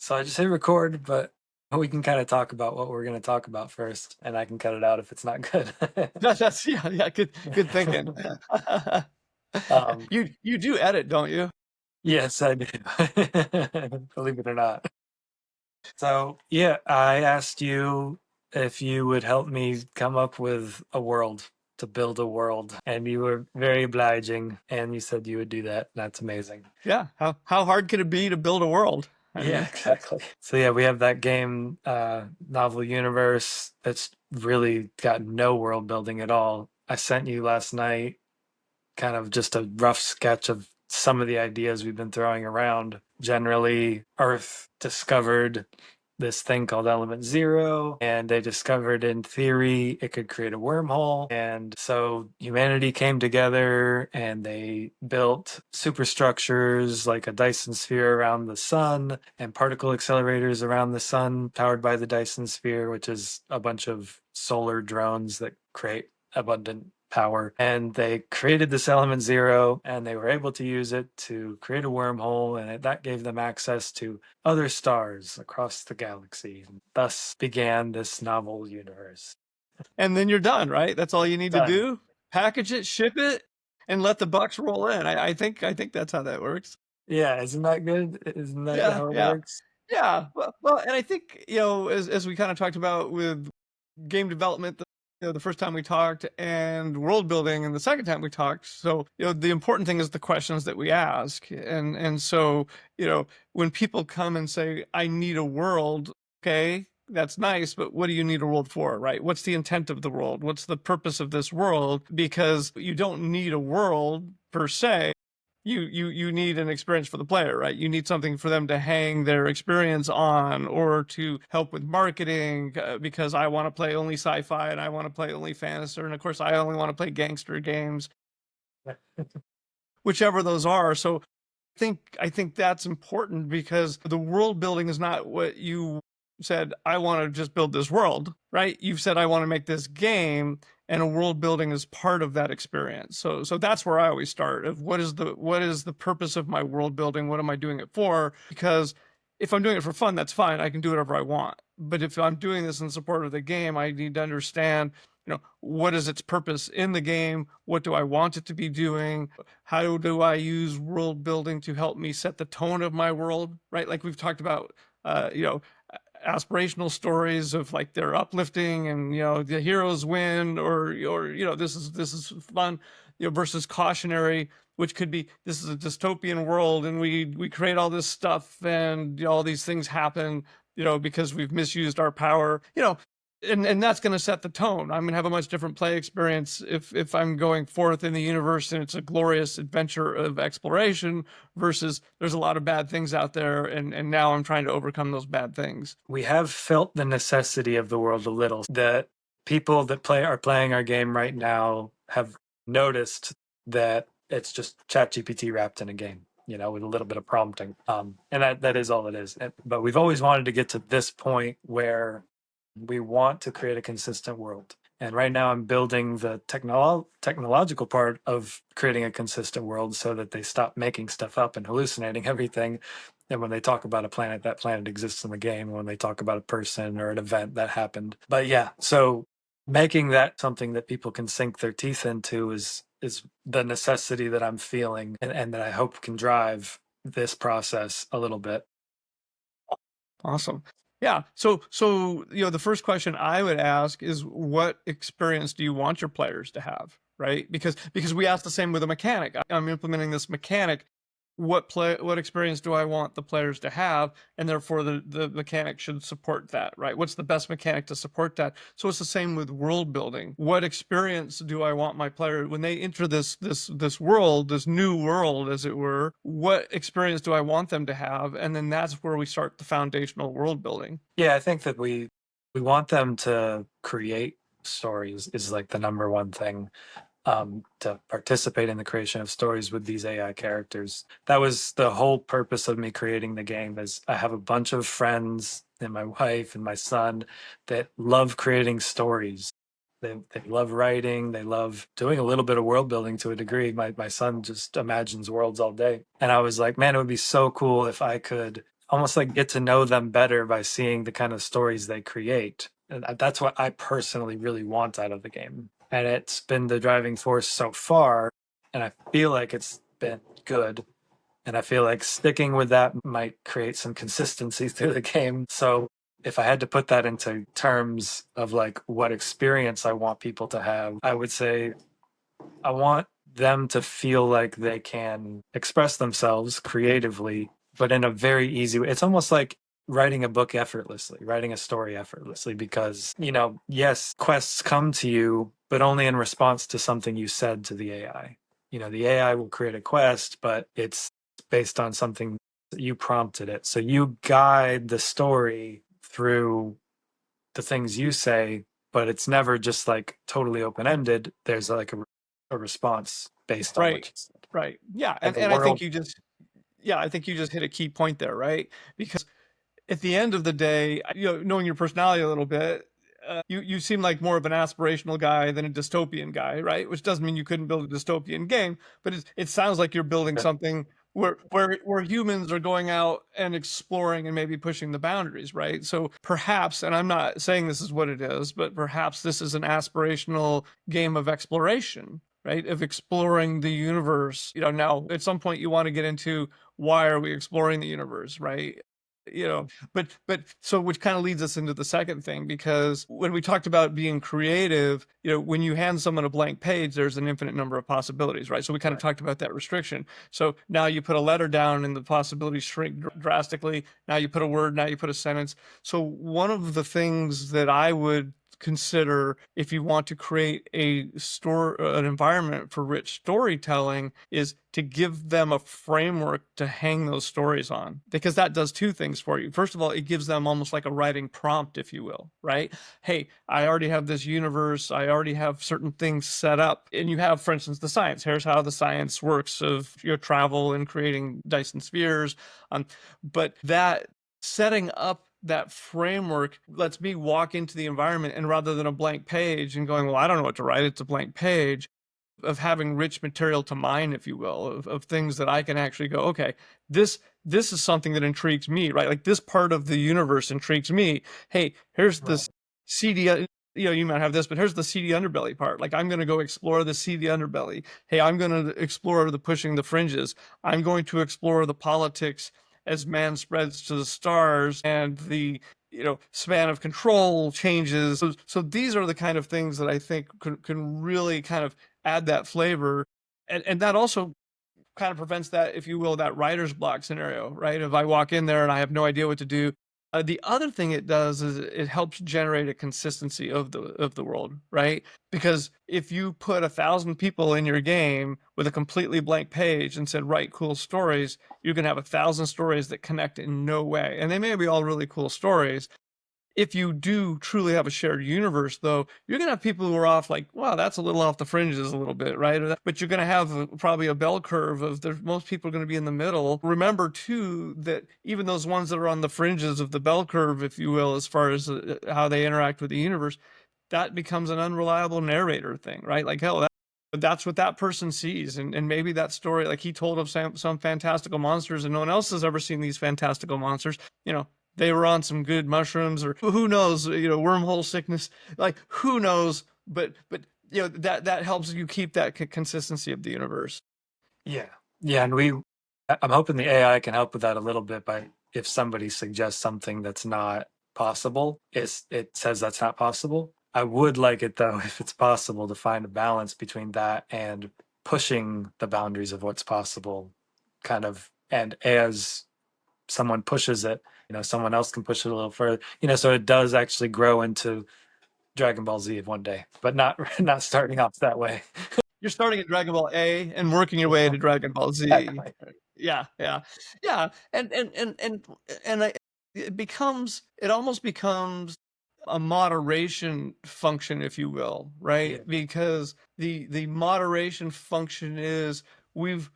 So I just hit record, but we can kind of talk about what we're going to talk about first, and I can cut it out if it's not good. That's yeah, good thinking. um, You do edit, don't you? yes, I do. Believe it or not. So, yeah, I asked you if you would help me come up with a world to build a world, and you were very obliging, and you said you would do that. That's amazing. Yeah. How hard can it be to build a world? I Yeah, mean, exactly. So yeah, we have that game, Novel Universe, that's really got no world building at all. I sent you last night kind of just a rough sketch of some of the ideas we've been throwing around. Generally, Earth discovered this thing called Element Zero, and they discovered in theory it could create a wormhole. And so humanity came together and they built superstructures like a Dyson sphere around the sun and particle accelerators around the sun, powered by the Dyson sphere, which is a bunch of solar drones that create abundant power. And they created this element zero and they were able to use it to create a wormhole. And that gave them access to other stars across the galaxy. And thus began this novel universe. and then you're done, right? That's all you need to Done. do. Package it, ship it, and let the bucks roll in. I think that's how that works. Yeah, isn't that good? Isn't that Yeah, how it yeah, works? yeah. Well, and I think as we kind of talked about with game development, the first time we talked, and world building, and the second time we talked. So the important thing is the questions that we ask, and so when people come and say, "I need a world," okay, that's nice, but what do you need a world for, right? What's the intent of the world? What's the purpose of this world? Because you don't need a world per se, you need an experience for the player, right? You need something for them to hang their experience on, or to help with marketing, because I want to play only sci-fi and I want to play only fantasy, and of course I only want to play gangster games, whichever those are. So I think that's important, because the world building is not what you said, I want to just build this world, right? You've said, I want to make this game, and a world building is part of that experience. So that's where I always start, of what is the purpose of my world building? What am I doing it for? Because if I'm doing it for fun, that's fine. I can do whatever I want. But if I'm doing this in support of the game, I need to understand, what is its purpose in the game? What do I want it to be doing? How do I use world building to help me set the tone of my world, right? Like we've talked about, uh, you know, aspirational stories of like they're uplifting, and the heroes win, or this is fun, versus cautionary, which could be, this is a dystopian world and we create all this stuff, and all these things happen, because we've misused our power, and that's going to set the tone. I'm going to have a much different play experience if I'm going forth in the universe and it's a glorious adventure of exploration, versus there's a lot of bad things out there, and now I'm trying to overcome those bad things. We have felt the necessity of the world a little. The people that are playing our game right now have noticed that it's just ChatGPT wrapped in a game, with a little bit of prompting. And that is all it is. But we've always wanted to get to this point where we want to create a consistent world. And right now I'm building the technological part of creating a consistent world so that they stop making stuff up and hallucinating everything. And when they talk about a planet, that planet exists in the game. When they talk about a person or an event, that happened. But yeah, so making that something that people can sink their teeth into is the necessity that I'm feeling, and that I hope can drive this process a little bit. Awesome. Yeah. So the first question I would ask is, what experience do you want your players to have? Right? Because we ask the same with a mechanic. I'm implementing this mechanic. What experience do I want the players to have? And therefore the mechanic should support that, right? What's the best mechanic to support that? So it's the same with world building. What experience do I want my player, when they enter this world, this new world, as it were, what experience do I want them to have? And then that's where we start the foundational world building. Yeah, I think that we want them to create stories is like the number one thing. To participate in the creation of stories with these AI characters. That was the whole purpose of me creating the game. Is I have a bunch of friends and my wife and my son that love creating stories. They love writing. They love doing a little bit of world building to a degree. My son just imagines worlds all day. And I was like, man, it would be so cool if I could almost like get to know them better by seeing the kind of stories they create. And that's what I personally really want out of the game. And it's been the driving force so far. And I feel like it's been good. And I feel like sticking with that might create some consistency through the game. So if I had to put that into terms of like what experience I want people to have, I would say I want them to feel like they can express themselves creatively, but in a very easy way. It's almost like writing a book effortlessly, writing a story effortlessly, because, yes, quests come to you, but only in response to something you said to the AI. The AI will create a quest, but it's based on something that you prompted it. So you guide the story through the things you say, but it's never just like totally open ended. There's like a response based on what Right. you said. Right. Yeah. And the And I think world, you just, yeah, I think you just hit a key point there, right? Because at the end of the day, knowing your personality a little bit, you seem like more of an aspirational guy than a dystopian guy, right? Which doesn't mean you couldn't build a dystopian game, but it sounds like you're building something where humans are going out and exploring and maybe pushing the boundaries, right? So perhaps, and I'm not saying this is what it is, but perhaps this is an aspirational game of exploration, right? Of exploring the universe. Now at some point you want to get into why are we exploring the universe, right? But so which kind of leads us into the second thing, because when we talked about being creative, when you hand someone a blank page, there's an infinite number of possibilities, right? So we kind of right. talked about that restriction. So now you put a letter down and the possibilities shrink drastically. Now you put a word, now you put a sentence. So one of the things that I would consider if you want to create an environment for rich storytelling is to give them a framework to hang those stories on, because that does two things for you. First of all, it gives them almost like a writing prompt, if you will, right? Hey, I already have this universe, I already have certain things set up, and you have, for instance, the science. Here's how the science works of travel and creating Dyson spheres. But that setting up that framework lets me walk into the environment, and rather than a blank page and going, well, I don't know what to write, it's a blank page, of having rich material to mine, if you will, of things that I can actually go, okay, this is something that intrigues me, right? Like this part of the universe intrigues me. Hey, here's Right. this seedy, you might have this, but here's the seedy underbelly part. Like I'm going to go explore the seedy underbelly. Hey, I'm going to explore the pushing the fringes. I'm going to explore the politics as man spreads to the stars and the span of control changes. So these are the kind of things that I think can really kind of add that flavor, and that also kind of prevents that, if you will, that writer's block scenario, right? If I walk in there and I have no idea what to do. The other thing it does is it helps generate a consistency of the world, right? Because if you put 1,000 people in your game with a completely blank page and said write cool stories, you can have 1,000 stories that connect in no way, and they may be all really cool stories. If you do truly have a shared universe, though, you're going to have people who are off, like, wow, that's a little off the fringes a little bit, right? But you're going to have probably a bell curve of most people are going to be in the middle. Remember, too, that even those ones that are on the fringes of the bell curve, if you will, as far as how they interact with the universe, that becomes an unreliable narrator thing, right? Like, hell, that's what that person sees. And maybe that story, like he told of some fantastical monsters and no one else has ever seen these fantastical monsters, they were on some good mushrooms, or who knows, wormhole sickness, like who knows, but that helps you keep that consistency of the universe. Yeah. Yeah. And I'm hoping the AI can help with that a little bit by if somebody suggests something that's not possible, it says that's not possible. I would like it though, if it's possible, to find a balance between that and pushing the boundaries of what's possible, kind of. And as someone pushes it, someone else can push it a little further, so it does actually grow into Dragon Ball Z of one day, but not not starting off that way. You're starting at Dragon Ball A and working your way to Dragon Ball Z. Exactly. Yeah, yeah, yeah, and it almost becomes a moderation function, if you will, right? Yeah. Because the moderation function is we've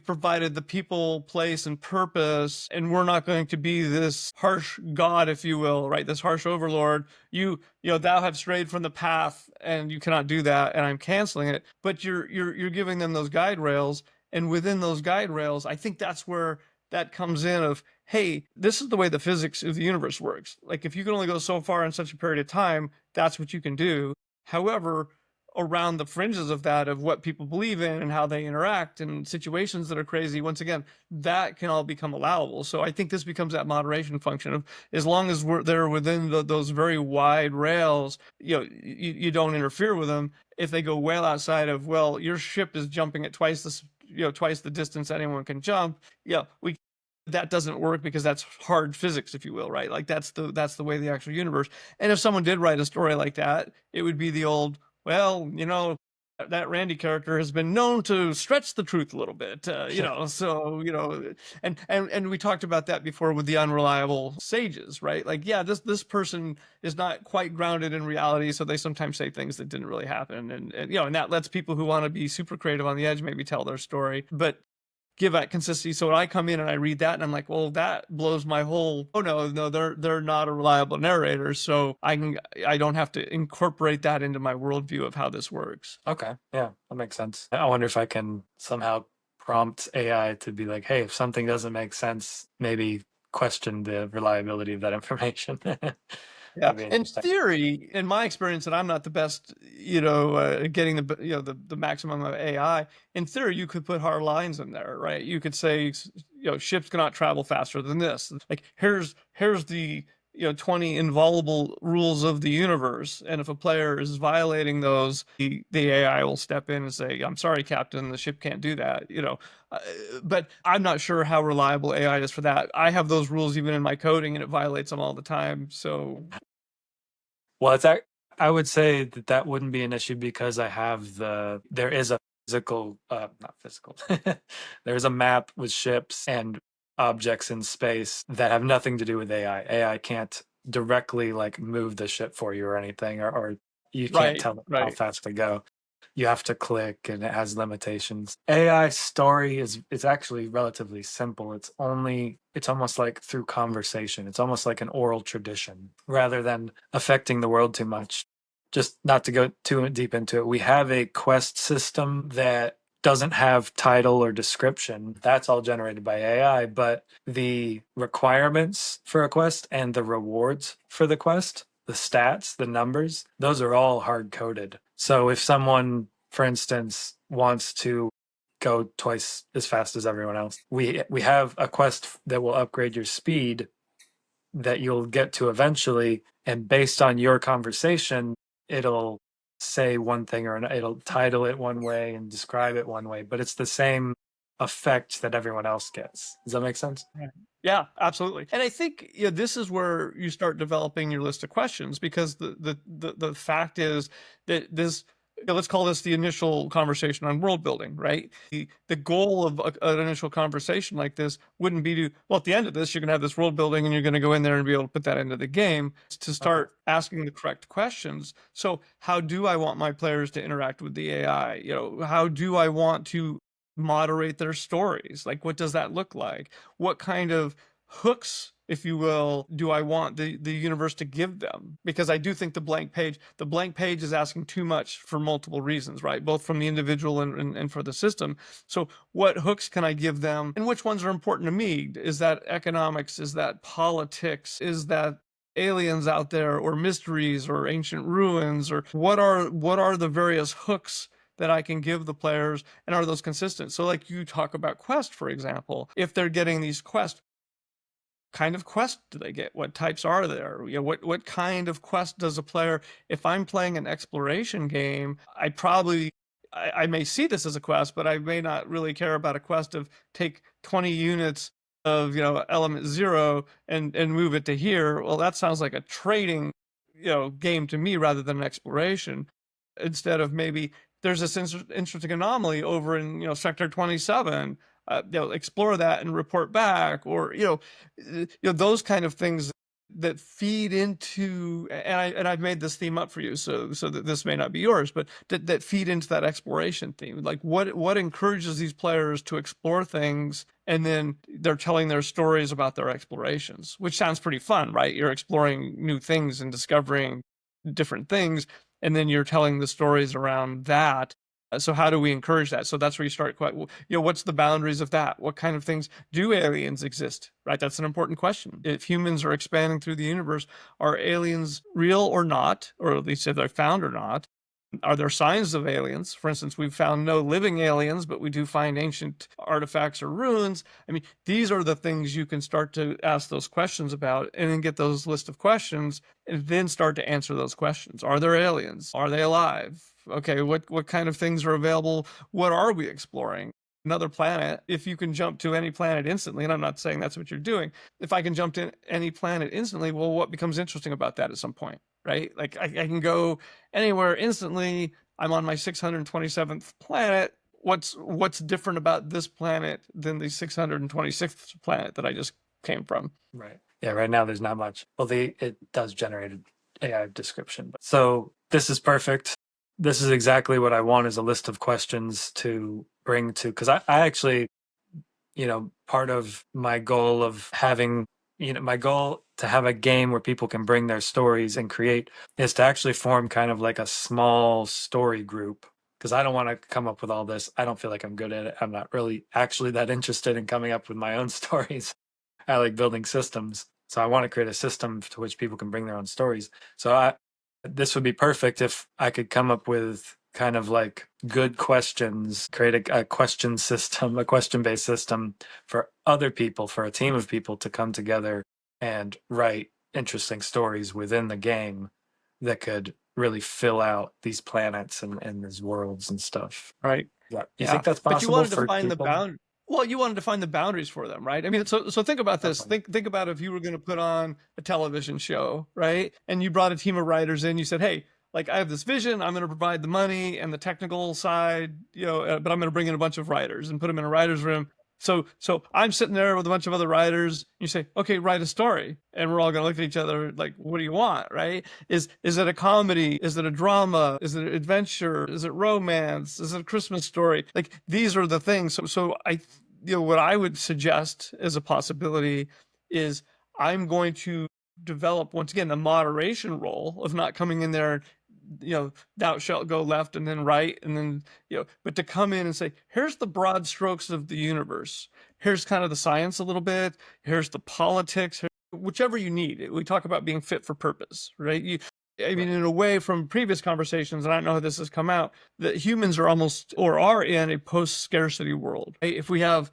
provided the people, place, and purpose, and we're not going to be this harsh god, if you will, right? This harsh overlord. Thou have strayed from the path, and you cannot do that, and I'm canceling it. But you're giving them those guide rails, and within those guide rails, I think that's where that comes in of, hey, this is the way the physics of the universe works. Like if you can only go so far in such a period of time, that's what you can do. However, around the fringes of that, of what people believe in and how they interact and situations that are crazy, once again, that can all become allowable. So I think this becomes that moderation function of, as long as they're within those very wide rails, you don't interfere with them. If they go well outside of, well, your ship is jumping at twice the distance anyone can jump, we that doesn't work, because that's hard physics, if you will, right? Like that's the way the actual universe. And if someone did write a story like that, it would be the old, well, that Randy character has been known to stretch the truth a little bit, so and we talked about that before with the unreliable sages, right? Like, yeah, this person is not quite grounded in reality, so they sometimes say things that didn't really happen, and that lets people who want to be super creative on the edge maybe tell their story, but give that consistency. So when I come in and I read that and I'm like, well, that blows my whole, oh no, they're not a reliable narrator. So I don't have to incorporate that into my worldview of how this works. Okay, yeah, that makes sense. I wonder if I can somehow prompt AI to be like, hey, if something doesn't make sense, maybe question the reliability of that information. Yeah, That'd be in interesting. theory, in my experience, and I'm not the best, getting the maximum of AI. In theory, you could put hard lines in there, right? You could say, ships cannot travel faster than this. Like, here's the 20 inviolable rules of the universe, and if a player is violating those, the AI will step in and say, "I'm sorry, Captain, the ship can't do that." Uh, but I'm not sure how reliable AI is for that. I have those rules even in my coding, and it violates them all the time. So Well, I would say that that wouldn't be an issue because there is a physical, not physical, there's a map with ships and objects in space that have nothing to do with AI. AI can't directly like move the ship for you or anything, or you can't right, tell it how right. fast to go. You have to click and it has limitations. AI story is actually relatively simple. It's almost like through conversation. It's almost like an oral tradition rather than affecting the world too much. Just not to go too deep into it, we have a quest system that doesn't have title or description. That's all generated by AI, but the requirements for a quest and the rewards for the quest, the stats, the numbers, those are all hard coded. So if someone, for instance, wants to go twice as fast as everyone else, we have a quest that will upgrade your speed that you'll get to eventually, and based on your conversation, it'll say one thing or another. It'll title it one way and describe it one way, but it's the same effect that everyone else gets. Does that make sense? Right. Yeah, absolutely. And I think this is where you start developing your list of questions, because the fact is that this, let's call this the initial conversation on world building, right? The goal of an initial conversation like this wouldn't be to, well, at the end of this, you're going to have this world building and you're going to go in there and be able to put that into the game. It's to Okay. start asking the correct questions. So how do I want my players to interact with the AI? How do I want to moderate their stories? Like, what does that look like? What kind of hooks, if you will, do I want the universe to give them? Because I do think the blank page is asking too much for multiple reasons, right? Both from the individual and for the system. So what hooks can I give them, and which ones are important to me? Is that economics? Is that politics? Is that aliens out there, or mysteries, or ancient ruins, or what are the various hooks that I can give the players, and are those consistent? So like you talk about quest, for example, if they're getting these quests, kind of quest do they get? What types are there? What kind of quest does a player, if I'm playing an exploration game, I may see this as a quest, but I may not really care about a quest of take 20 units of element zero and move it to here. Well, that sounds like a trading game to me rather than an exploration. Instead of, maybe there's this interesting anomaly over in sector 27, explore that and report back, or those kind of things that feed into, and I've made this theme up for you, so that this may not be yours, but that feed into that exploration theme. Like, what encourages these players to explore things, and then they're telling their stories about their explorations, which sounds pretty fun, right? You're exploring new things and discovering different things, and then you're telling the stories around that. So how do we encourage that? So that's where you start quite, what's the boundaries of that? What kind of things do aliens exist, right? That's an important question. If humans are expanding through the universe, are aliens real or not? Or at least if they're found or not? Are there signs of aliens? For instance, we've found no living aliens, but we do find ancient artifacts or ruins. I mean, these are the things you can start to ask those questions about and then get those list of questions and then start to answer those questions. Are there aliens? Are they alive? Okay, what kind of things are available? What are we exploring? Another planet, if you can jump to any planet instantly, and I'm not saying that's what you're doing, if I can jump to any planet instantly, well, what becomes interesting about that at some point, right? Like I can go anywhere instantly. I'm on my 627th planet. What's different about this planet than the 626th planet that I just came from? Right. Yeah, right now there's not much. Well, it does generate an AI description. So this is perfect. This is exactly what I want, is a list of questions to bring to, because I actually, part of my goal of having, my goal to have a game where people can bring their stories and create is to actually form kind of like a small story group. Because I don't want to come up with all this. I don't feel like I'm good at it. I'm not really actually that interested in coming up with my own stories. I like building systems. So I want to create a system to which people can bring their own stories. So this would be perfect if I could come up with kind of like good questions, create a question system, a question-based system for other people, for a team of people to come together and write interesting stories within the game that could really fill out these planets and these worlds and stuff. Right. Yeah. You Yeah. think that's But you possible wanted to for find the people? bound. Well, you wanted to find the boundaries for them, right? I mean, so think about this. Okay. Think about if you were going to put on a television show, right? And you brought a team of writers in. You said, "Hey, like I have this vision. I'm going to provide the money and the technical side, but I'm going to bring in a bunch of writers and put them in a writer's room." So I'm sitting there with a bunch of other writers. You say, "Okay, write a story," and we're all going to look at each other like, "What do you want?" Right? Is it a comedy? Is it a drama? Is it adventure? Is it romance? Is it a Christmas story? Like these are the things. So what I would suggest as a possibility is I'm going to develop once again the moderation role of not coming in there, thou shalt go left and then right and then but to come in and say, here's the broad strokes of the universe, here's kind of the science a little bit, here's the politics, whichever you need. We talk about being fit for purpose, right? I mean, in a way, from previous conversations, and I don't know how this has come out, that humans are almost or are in a post-scarcity world. Right? If we have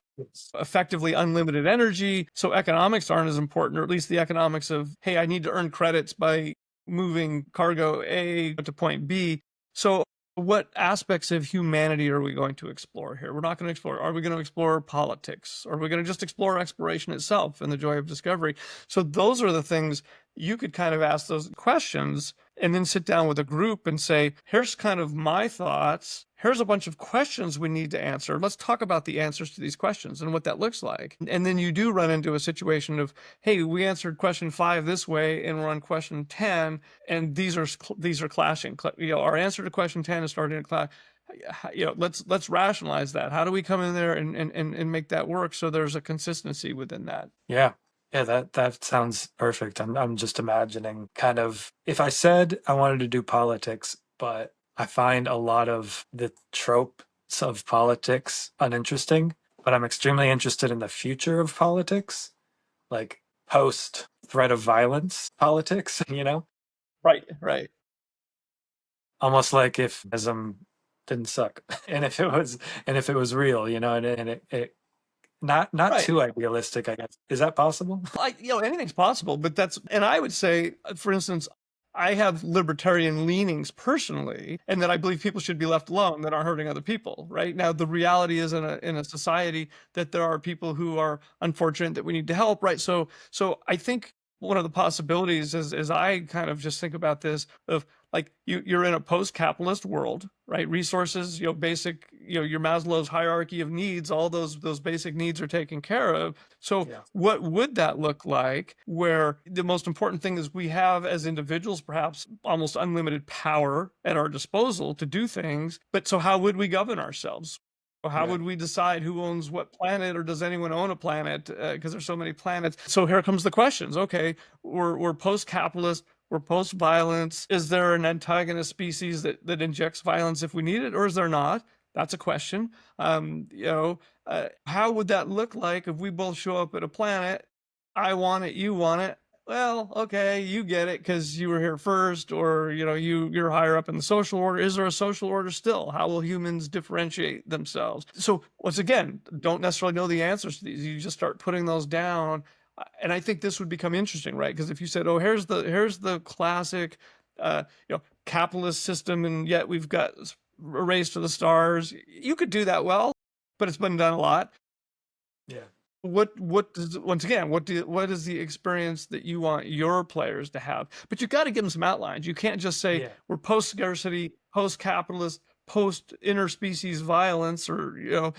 effectively unlimited energy, so economics aren't as important, or at least the economics of, hey, I need to earn credits by moving cargo A to point B. So what aspects of humanity are we going to explore here? We're not going to explore. Are we going to explore politics? Are we going to just explore exploration itself and the joy of discovery? So those are the things you could kind of ask those questions and then sit down with a group and say, here's kind of my thoughts. Here's a bunch of questions we need to answer. Let's talk about the answers to these questions and what that looks like. And then you do run into a situation of, hey, we answered question 5 this way and we're on question 10 and these are clashing. Our answer to question 10 is starting to clash. Let's rationalize that. How do we come in there and make that work so there's a consistency within that? Yeah. Yeah, that sounds perfect. I'm just imagining kind of if I said I wanted to do politics, but I find a lot of the tropes of politics uninteresting, but I'm extremely interested in the future of politics, like post threat of violence politics, Right. almost like if ism didn't suck and if it was real, and it not Right. too idealistic, I guess. Is that possible? Anything's possible, but and I would say, for instance, I have libertarian leanings personally, and that I believe people should be left alone that aren't hurting other people. Right now, the reality is in a society that there are people who are unfortunate that we need to help. Right. So I think one of the possibilities is, as I kind of just think about this, of like you're in a post-capitalist world, right? Resources, basic, your Maslow's hierarchy of needs, all those basic needs are taken care of. So Yeah. what would that look like, where the most important thing is we have as individuals perhaps almost unlimited power at our disposal to do things, but so how would we govern ourselves? How would we decide who owns what planet, or does anyone own a planet? Because there's so many planets. So here comes the questions. Okay, we're post-capitalist. We're post-violence. Is there an antagonist species that injects violence if we need it, or is there not? That's a question. How would that look like if we both show up at a planet? I want it, you want it. Well, okay, you get it because you were here first, or you're higher up in the social order. Is there a social order still? How will humans differentiate themselves? So once again, don't necessarily know the answers to these. You just start putting those down, and I think this would become interesting, right? Because if you said, "Oh, here's the classic, capitalist system, and yet we've got a race to the stars," you could do that well, but it's been done a lot. Yeah. What does, once again, what is the experience that you want your players to have? But you got to give them some outlines. You can't just say Yeah. we're post scarcity, post capitalist, post interspecies violence, or.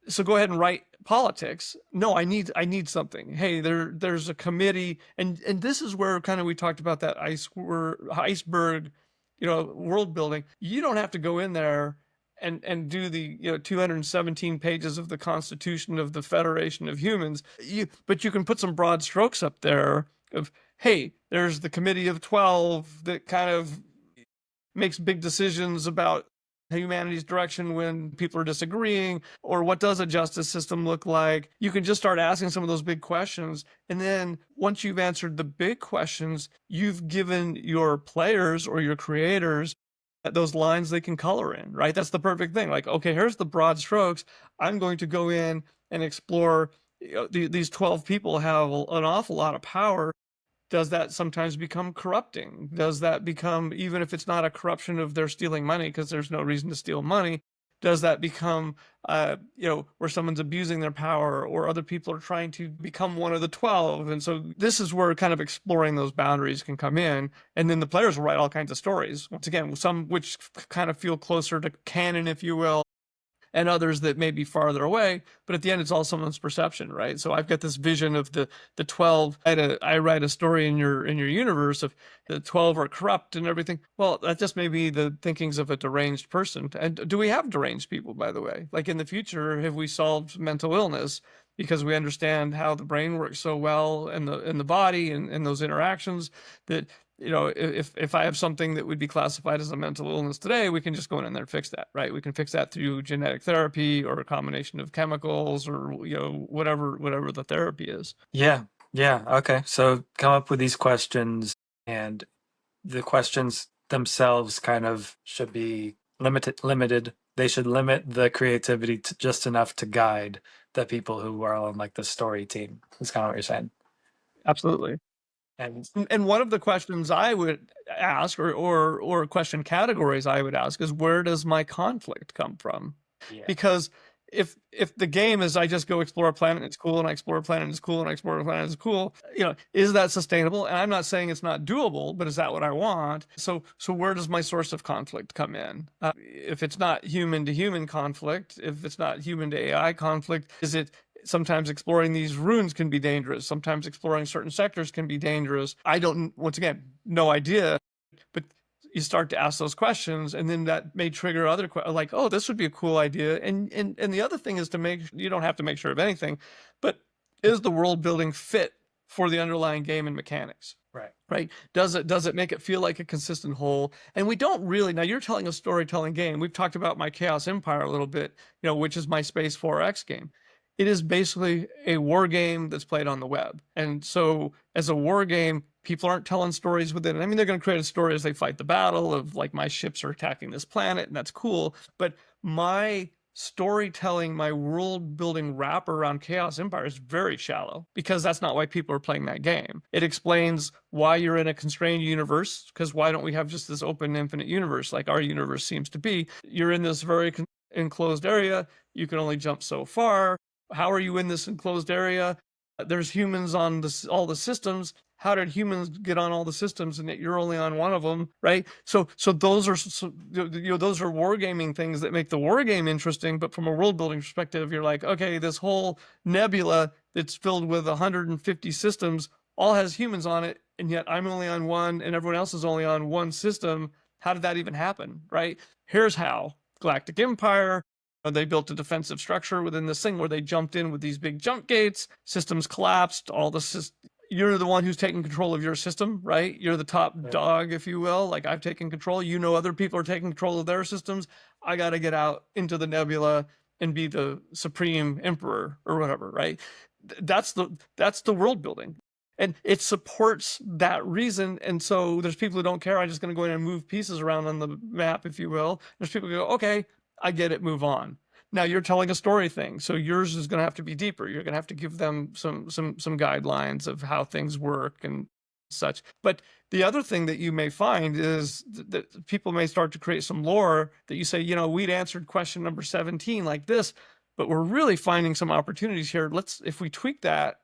So go ahead and write politics. No, I need something. Hey, there's a committee, and this is where kind of we talked about that iceberg, world building. You don't have to go in there and do the 217 pages of the Constitution of the Federation of Humans. But you can put some broad strokes up there of, hey, there's the Committee of 12 that kind of makes big decisions about humanity's direction when people are disagreeing, or what does a justice system look like. You can just start asking some of those big questions, and then once you've answered the big questions, you've given your players or your creators those lines they can color in, right? That's the perfect thing. Like, okay, here's the broad strokes. I'm going to go in and explore. These 12 people have an awful lot of power. Does that sometimes become corrupting? Does that become, even if it's not a corruption of they're stealing money because there's no reason to steal money, does that become, where someone's abusing their power, or other people are trying to become one of the 12? And so this is where kind of exploring those boundaries can come in. And then the players will write all kinds of stories. Once again, some which kind of feel closer to canon, if you will, and others that may be farther away. But at the end, it's all someone's perception, right? So I've got this vision of the 12. I write a story in your universe of the 12 are corrupt and everything. Well, that just may be the thinkings of a deranged person. And do we have deranged people, by the way? Like in the future, have we solved mental illness because we understand how the brain works so well in the body and those interactions that if I have something that would be classified as a mental illness today, we can just go in there and fix that, right? We can fix that through genetic therapy or a combination of chemicals, or whatever the therapy is. Yeah. Yeah. Okay. So come up with these questions, and the questions themselves kind of should be limited. They should limit the creativity to just enough to guide the people who are on like the story team. That's kind of what you're saying. Absolutely. And And one of the questions I would ask, or question categories I would ask, is where does my conflict come from? yeah. Because if the game is I just go explore a planet and it's cool, and I explore a planet and it's cool, and I explore a planet and it's cool, is that sustainable? And I'm not saying it's not doable, but is that what I want? So where does my source of conflict come in? If it's not human to human conflict, if it's not human to AI conflict, is it sometimes exploring these runes can be dangerous? Sometimes exploring certain sectors can be dangerous. I don't, once again, no idea, but you start to ask those questions, and then that may trigger other like, oh, this would be a cool idea. And the other thing is to make, you don't have to make sure of anything, but is the world building fit for the underlying game and mechanics? Right. Does it make it feel like a consistent whole? And we don't really, now you're telling a storytelling game. We've talked about my Chaos Empire a little bit, which is my Space 4X game. It is basically a war game that's played on the web. And so as a war game, people aren't telling stories within it. I mean, they're going to create a story as they fight the battle of like, my ships are attacking this planet, and that's cool. But my storytelling, my world building wrap around Chaos Empire is very shallow, because that's not why people are playing that game. It explains why you're in a constrained universe, because why don't we have just this open infinite universe like our universe seems to be? You're in this very enclosed area. You can only jump so far. How are you in this enclosed area? There's humans on all the systems. How did humans get on all the systems, and yet you're only on one of them, right? So those are those are wargaming things that make the war game interesting. But from a world building perspective, you're like, okay, this whole nebula that's filled with 150 systems all has humans on it, and yet I'm only on one, and everyone else is only on one system. How did that even happen, right? Here's how. Galactic Empire. They built a defensive structure within this thing where they jumped in with these big jump gates. Systems collapsed. All the you're the one who's taking control of your system, right? You're the top Yeah. dog, if you will. Like, I've taken control. You know, other people are taking control of their systems. I got to get out into the nebula and be the supreme emperor or whatever, right? That's the world building, and it supports that reason. And so there's people who don't care. I'm just going to go in and move pieces around on the map, if you will. There's people who go, okay, I get it, move on. Now you're telling a story thing, so yours is going to have to be deeper. You're going to have to give them some guidelines of how things work and such. But the other thing that you may find is that people may start to create some lore that you say, we'd answered question number 17 like this, but we're really finding some opportunities here. If we tweak that,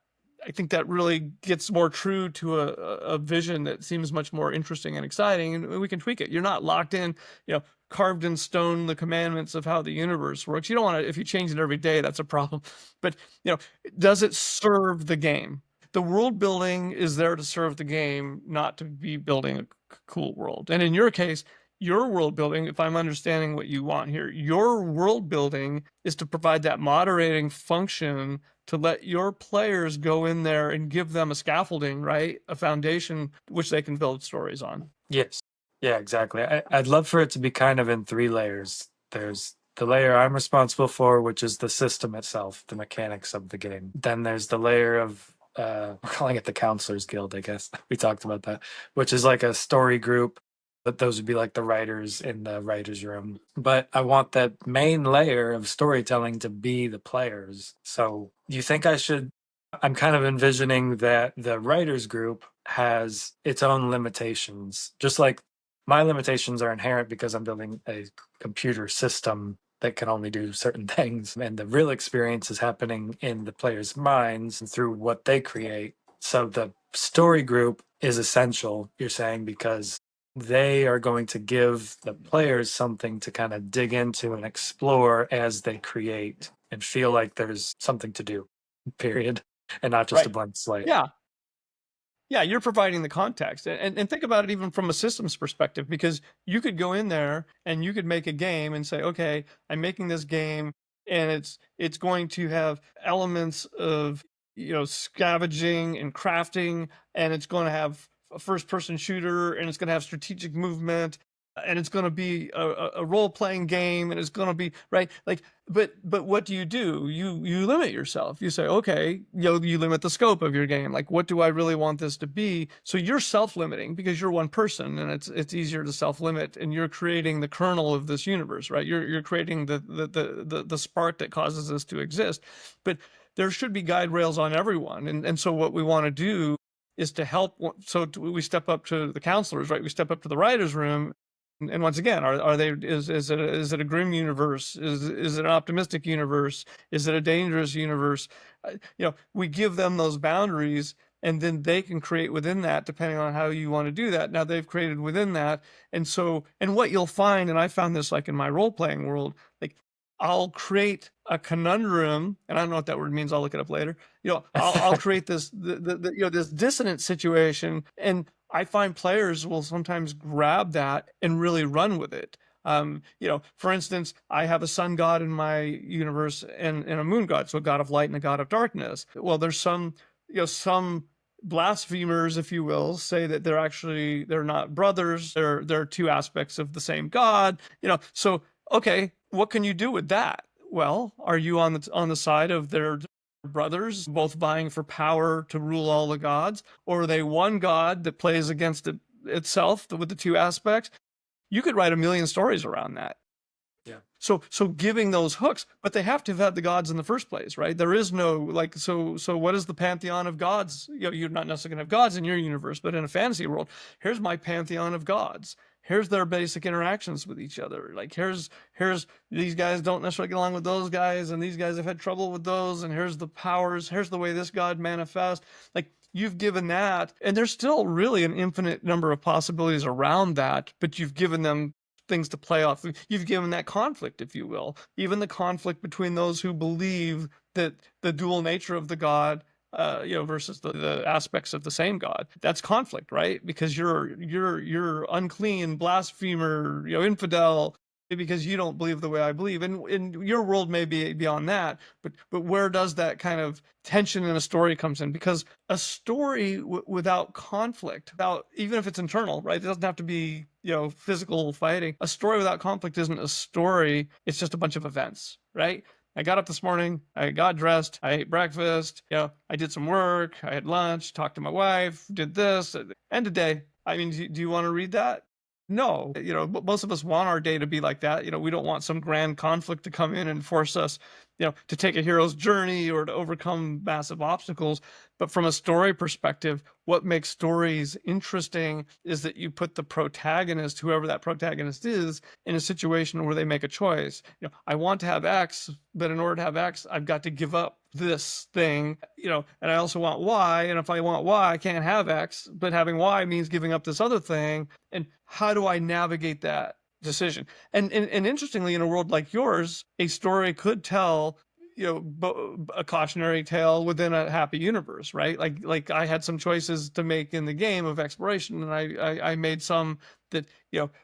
I think that really gets more true to a vision that seems much more interesting and exciting, and we can tweak it. You're not locked in, carved in stone the commandments of how the universe works. You don't want to, if you change it every day, that's a problem. But, does it serve the game? The world building is there to serve the game, not to be building a cool world. And in your case, your world building, if I'm understanding what you want here, your world building is to provide that moderating function to let your players go in there and give them a scaffolding, right? A foundation which they can build stories on. Yes. Yeah, exactly. I'd love for it to be kind of in three layers. There's the layer I'm responsible for, which is the system itself, the mechanics of the game. Then there's the layer of, we're calling it the Counselors Guild, I guess. We talked about that, which is like a story group. But those would be like the writers in the writer's room. But I want that main layer of storytelling to be the players. So you think I'm kind of envisioning that the writers group has its own limitations, just like my limitations are inherent because I'm building a computer system that can only do certain things. And the real experience is happening in the players' minds and through what they create. So the story group is essential, you're saying, because they are going to give the players something to kind of dig into and explore as they create and feel like there's something to do, period, and not just a Right. blank slate. Yeah. Yeah, you're providing the context. And think about it even from a systems perspective, because you could go in there and you could make a game and say, okay, I'm making this game and it's going to have elements of scavenging and crafting, and it's going to have a first person shooter, and it's going to have strategic movement, and it's going to be a role playing game, and it's going to be right, like, but what do? You limit yourself. You say, okay, you limit the scope of your game. Like, what do I really want this to be? So you're self-limiting because you're one person, and it's easier to self-limit, and you're creating the kernel of this universe, right? You're creating the spark that causes this to exist. But there should be guide rails on everyone, and so what we want to do is to help. So we step up to the counselors, right? We step up to the writers' room. And once again, are they, is it a grim universe? Is it an optimistic universe? Is it a dangerous universe? We give them those boundaries, and then they can create within that, depending on how you want to do that. Now they've created within that. And what you'll find, and I found this like in my role playing world, like, I'll create a conundrum, and I don't know what that word means. I'll look it up later. I'll create this this dissonant situation, and I find players will sometimes grab that and really run with it. For instance, I have a sun god in my universe and a moon god, so a god of light and a god of darkness. Well, there's some blasphemers, if you will, say that they're not brothers. They're two aspects of the same god. So okay, what can you do with that? Well, are you on the side of their brothers, both vying for power to rule all the gods, or are they one god that plays against itself with the two aspects? You could write a million stories around that. Yeah. So giving those hooks, but they have to have had the gods in the first place, right? There is no so what is the pantheon of gods? You're not necessarily gonna have gods in your universe, but in a fantasy world, here's my pantheon of gods. Here's their basic interactions with each other. Like, here's these guys don't necessarily get along with those guys, and these guys have had trouble with those, and here's the powers, here's the way this god manifests. Like, you've given that, and there's still really an infinite number of possibilities around that, but you've given them things to play off. You've given that conflict, if you will, even the conflict between those who believe that the dual nature of the god versus the aspects of the same God. That's conflict, right? Because you're unclean, blasphemer, infidel, because you don't believe the way I believe, and your world may be beyond that, but where does that kind of tension in a story comes in? Because a story without conflict, without, even if it's internal, right? It doesn't have to be, physical fighting. A story without conflict isn't a story. It's just a bunch of events, right? I got up this morning, I got dressed, I ate breakfast, I did some work, I had lunch, talked to my wife, did this, end of day. I mean, do you want to read that? No, most of us want our day to be like that. We don't want some grand conflict to come in and force us, to take a hero's journey or to overcome massive obstacles. But from a story perspective, what makes stories interesting is that you put the protagonist, whoever that protagonist is, in a situation where they make a choice. I want to have X, but in order to have X, I've got to give up this thing, and I also want Y. And if I want Y, I can't have X, but having Y means giving up this other thing. And how do I navigate that decision? And interestingly, in a world like yours, a story could tell a cautionary tale within a happy universe, right? Like I had some choices to make in the game of exploration, and I made some that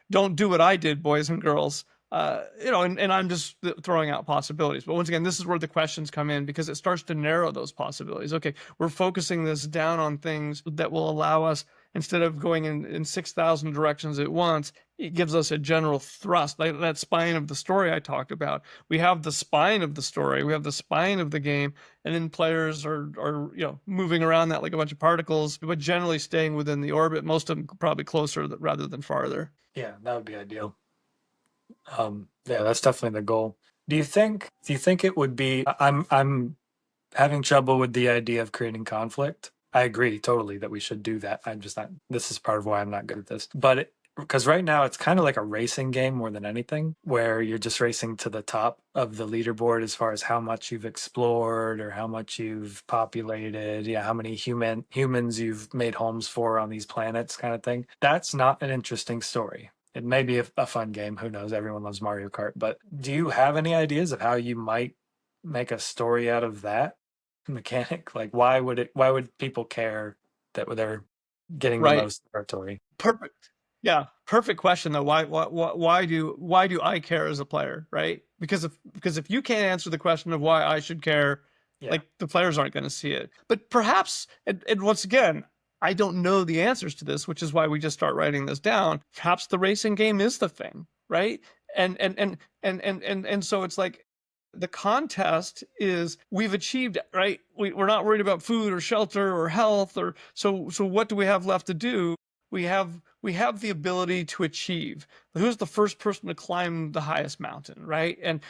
don't do what I did, boys and girls. And I'm just throwing out possibilities. But once again, this is where the questions come in, because it starts to narrow those possibilities. Okay, we're focusing this down on things that will allow us, instead of going in 6,000 directions at once, it gives us a general thrust, like that spine of the story I talked about. We have the spine of the story, we have the spine of the game, and then players are moving around that like a bunch of particles, but generally staying within the orbit. Most of them probably closer rather than farther. Yeah, that would be ideal. Yeah, that's definitely the goal. Do you think it would be I'm having trouble with the idea of creating conflict. I agree totally that we should do that. I'm just not, this is part of why I'm not good at this. But because right now it's kind of like a racing game more than anything, where you're just racing to the top of the leaderboard as far as how much you've explored or how much you've populated, yeah, how many humans you've made homes for on these planets, kind of thing. That's not an interesting story. It may be a fun game. Who knows? Everyone loves Mario Kart. But do you have any ideas of how you might make a story out of that mechanic? Like, why would people care that they're getting the Right. most territory? Perfect. Yeah, perfect question though. Why do I care as a player, right? Because if you can't answer the question of why I should care, Yeah. like the players aren't going to see it. But perhaps, and once again, I don't know the answers to this, which is why we just start writing this down. Perhaps the racing game is the thing, right? And so it's like the contest is, we've achieved, right? We're not worried about food or shelter or health, or so what do we have left to do? We have the ability to achieve. Who's the first person to climb the highest mountain, right? And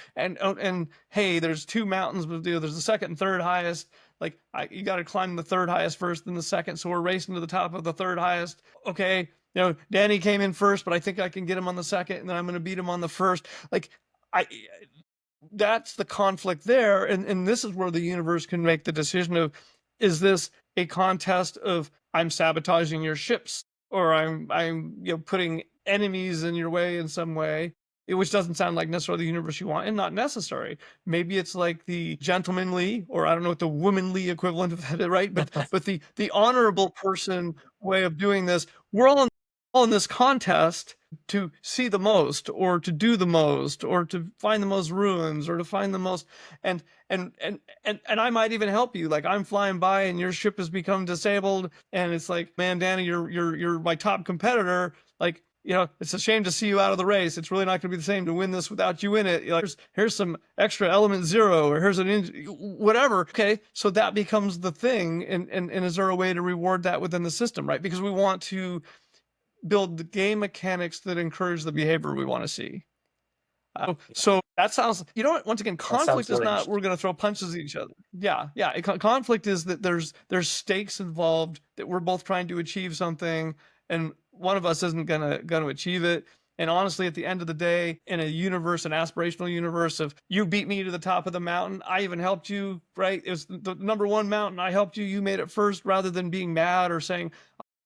hey, there's two mountains, but there's the second and third highest. Like, you got to climb the third highest first, then the second. So we're racing to the top of the third highest. Okay, Danny came in first, but I think I can get him on the second, and then I'm going to beat him on the first. Like, I that's the conflict there, and this is where the universe can make the decision of, is this a contest of, I'm sabotaging your ships, or I'm putting enemies in your way in some way, which doesn't sound like necessarily the universe you want, and not necessary. Maybe it's like the gentlemanly, or I don't know what the womanly equivalent of that is, right? But the honorable person way of doing this. We're all in this contest to see the most, or to do the most, or to find the most ruins, or to find the most, and I might even help you. Like, I'm flying by and your ship has become disabled, and it's like, man, Danny, you're my top competitor. Like, it's a shame to see you out of the race. It's really not going to be the same to win this without you in it. Like, here's some extra element zero, or here's whatever. Okay, so that becomes the thing, and is there a way to reward that within the system, right? Because we want to build the game mechanics that encourage the behavior we want to see. So that sounds, once again, That sounds conflict is really not, interesting. we're going to throw punches at each other. Yeah. Conflict is that there's stakes involved, that we're both trying to achieve something, and one of us isn't gonna achieve it. And honestly, at the end of the day, in a universe, an aspirational universe of, you beat me to the top of the mountain, I even helped you, right? It was the number one mountain, I helped you, you made it first, rather than being mad or saying,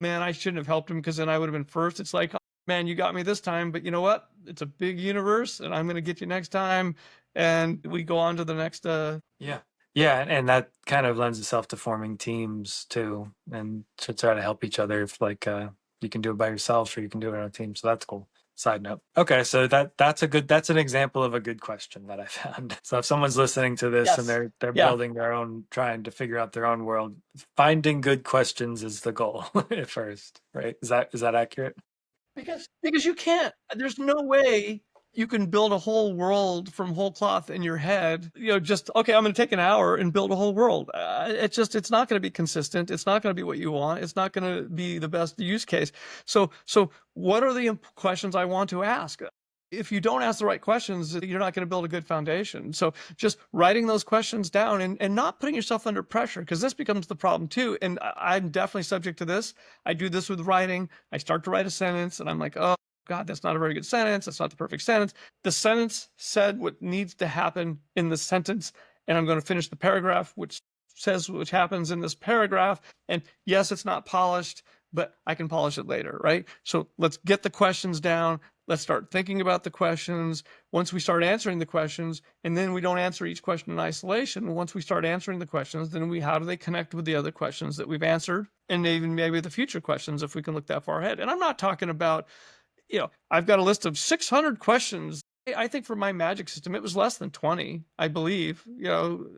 man, I shouldn't have helped him because then I would have been first. It's like, oh, man, you got me this time, but you know what? It's a big universe, and I'm going to get you next time. And we go on to the next. Yeah. Yeah, and that kind of lends itself to forming teams too, and to try to help each other if, like, you can do it by yourself or you can do it on a team. So that's cool. Side note. Okay, so that's an example of a good question that I found. So if someone's listening to this and Yes. they're Yeah. building their own, trying to figure out their own world, finding good questions is the goal at first, right? Is that accurate? Because you can't, there's no way you can build a whole world from whole cloth in your head. Just, okay, I'm going to take an hour and build a whole world. It's not going to be consistent. It's not going to be what you want. It's not going to be the best use case. So what are the questions I want to ask? If you don't ask the right questions, you're not going to build a good foundation. So just writing those questions down and not putting yourself under pressure, because this becomes the problem too. And I'm definitely subject to this. I do this with writing. I start to write a sentence and I'm like, oh God, that's not a very good sentence. That's not the perfect sentence. The sentence said what needs to happen in the sentence. And I'm going to finish the paragraph, which happens in this paragraph. And yes, it's not polished, but I can polish it later, right? So let's get the questions down. Let's start thinking about the questions. Once we start answering the questions, and then we don't answer each question in isolation. Once we start answering the questions, then how do they connect with the other questions that we've answered? And even maybe the future questions, if we can look that far ahead. And I'm not talking about, I've got a list of 600 questions. I think for my magic system, it was less than 20, I believe.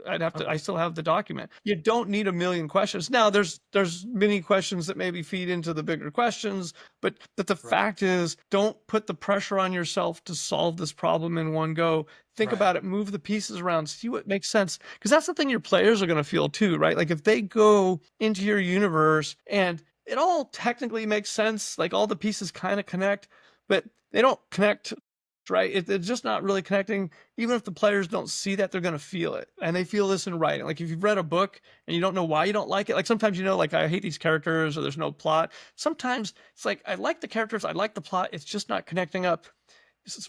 I still have the document. You don't need a million questions. Now there's many questions that maybe feed into the bigger questions, but the fact is, don't put the pressure on yourself to solve this problem in one go. Think about it, move the pieces around, see what makes sense. Because that's the thing your players are going to feel too, right? Like if they go into your universe and it all technically makes sense, like all the pieces kind of connect, but they don't connect, right? It's just not really connecting. Even if the players don't see that, they're going to feel it. And they feel this in writing. Like if you've read a book and you don't know why you don't like it, like sometimes, like I hate these characters or there's no plot. Sometimes it's like, I like the characters, I like the plot, it's just not connecting up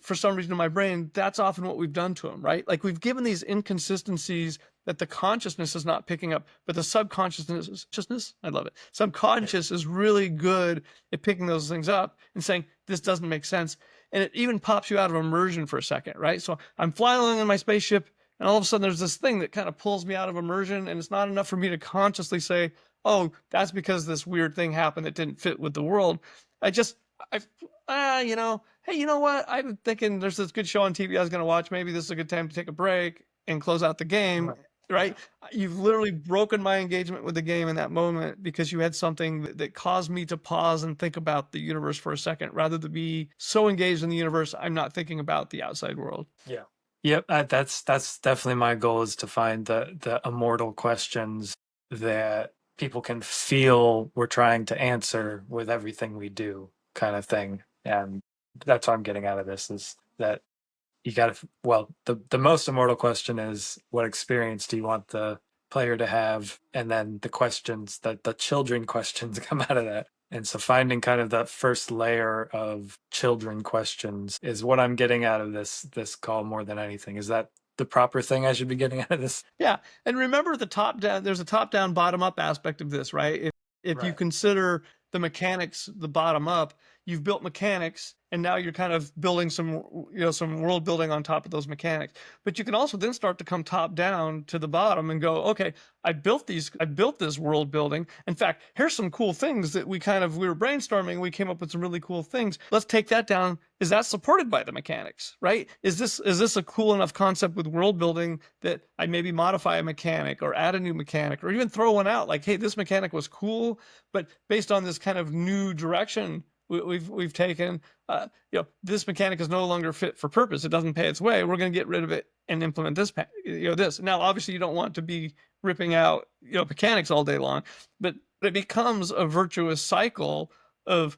for some reason in my brain. That's often what we've done to them, right? Like we've given these inconsistencies that the consciousness is not picking up, but the subconsciousness, I love it. Subconscious is really good at picking those things up and saying, this doesn't make sense. And it even pops you out of immersion for a second, right? So I'm flying along in my spaceship and all of a sudden there's this thing that kind of pulls me out of immersion, and it's not enough for me to consciously say, oh, that's because this weird thing happened that didn't fit with the world. Hey, you know what? I've been thinking there's this good show on TV I was going to watch. Maybe this is a good time to take a break and close out the game, right? You've literally broken my engagement with the game in that moment because you had something that caused me to pause and think about the universe for a second, rather than be so engaged in the universe I'm not thinking about the outside world. Yeah. Yep. That's definitely my goal, is to find the immortal questions that people can feel we're trying to answer with everything we do, kind of thing. And that's what I'm getting out of this, is that you got to, well, the most immortal question is, what experience do you want the player to have? And then the questions, that the children questions come out of that. And so finding kind of that first layer of children questions is what I'm getting out of this call more than anything. Is that the proper thing I should be getting out of this? Yeah. And remember the top down, there's a top down, bottom up aspect of this, right? If you consider the mechanics, the bottom up, you've built mechanics, and now you're kind of building some world building on top of those mechanics. But you can also then start to come top down to the bottom and go, okay, I built this world building. In fact, here's some cool things that we were brainstorming. We came up with some really cool things. Let's take that down. Is that supported by the mechanics, right? Is this a cool enough concept with world building that I maybe modify a mechanic or add a new mechanic, or even throw one out? Like, hey, this mechanic was cool, but based on this kind of new direction we've taken, this mechanic is no longer fit for purpose. It doesn't pay its way. We're going to get rid of it and implement this. Now, obviously, you don't want to be ripping out, mechanics all day long, but it becomes a virtuous cycle of